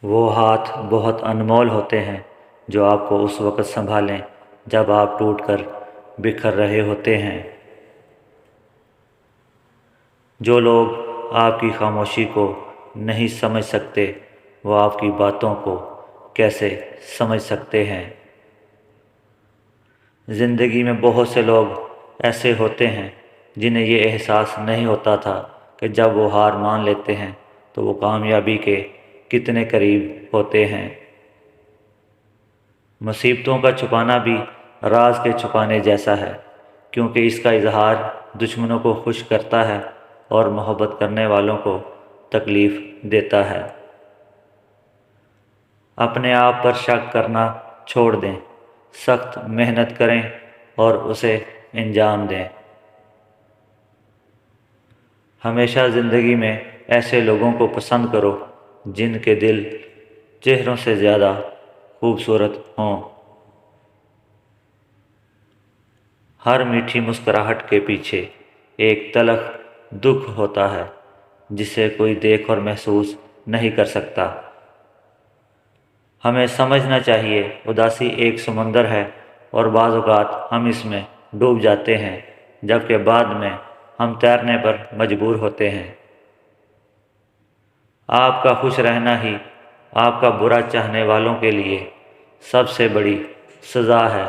وہ ہاتھ بہت انمول ہوتے ہیں جو آپ کو اس وقت سنبھالیں جب آپ ٹوٹ کر بکھر رہے ہوتے ہیں۔ جو لوگ آپ کی خاموشی کو نہیں سمجھ سکتے وہ آپ کی باتوں کو کیسے سمجھ سکتے ہیں؟ زندگی میں بہت سے لوگ ایسے ہوتے ہیں جنہیں یہ احساس نہیں ہوتا تھا کہ جب وہ ہار مان لیتے ہیں تو وہ کامیابی کے کتنے قریب ہوتے ہیں۔ مصیبتوں کا چھپانا بھی راز کے چھپانے جیسا ہے، کیونکہ اس کا اظہار دشمنوں کو خوش کرتا ہے اور محبت کرنے والوں کو تکلیف دیتا ہے۔ اپنے آپ پر شک کرنا چھوڑ دیں، سخت محنت کریں اور اسے انجام دیں۔ ہمیشہ زندگی میں ایسے لوگوں کو پسند کرو جن کے دل چہروں سے زیادہ خوبصورت ہوں۔ ہر میٹھی مسکراہٹ کے پیچھے ایک تلخ دکھ ہوتا ہے جسے کوئی دیکھ اور محسوس نہیں کر سکتا۔ ہمیں سمجھنا چاہیے اداسی ایک سمندر ہے اور بعض اوقات ہم اس میں ڈوب جاتے ہیں جبکہ بعد میں ہم تیرنے پر مجبور ہوتے ہیں۔ آپ کا خوش رہنا ہی آپ کا برا چاہنے والوں کے لیے سب سے بڑی سزا ہے۔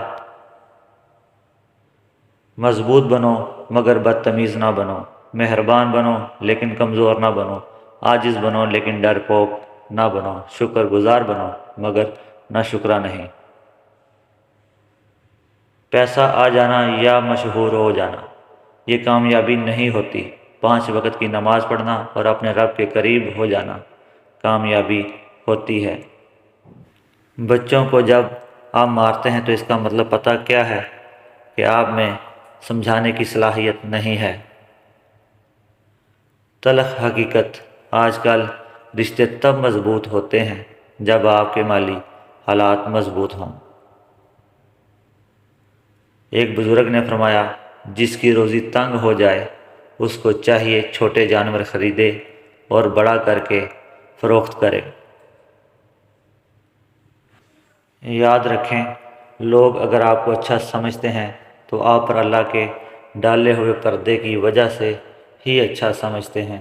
مضبوط بنو مگر بدتمیز نہ بنو، مہربان بنو لیکن کمزور نہ بنو، عاجز بنو لیکن ڈرپوک نہ بنو، شکر گزار بنو مگر ناشکرا نہیں۔ پیسہ آ جانا یا مشہور ہو جانا یہ کامیابی نہیں ہوتی، 5 وقت کی نماز پڑھنا اور اپنے رب کے قریب ہو جانا کامیابی ہوتی ہے۔ بچوں کو جب آپ مارتے ہیں تو اس کا مطلب پتہ کیا ہے؟ کہ آپ میں سمجھانے کی صلاحیت نہیں ہے۔ تلخ حقیقت، آج کل رشتے تب مضبوط ہوتے ہیں جب آپ کے مالی حالات مضبوط ہوں۔ ایک بزرگ نے فرمایا، جس کی روزی تنگ ہو جائے اس کو چاہیے چھوٹے جانور خریدے اور بڑا کر کے فروخت کرے۔ یاد رکھیں، لوگ اگر آپ کو اچھا سمجھتے ہیں تو آپ پر اللہ کے ڈالے ہوئے پردے کی وجہ سے ہی اچھا سمجھتے ہیں۔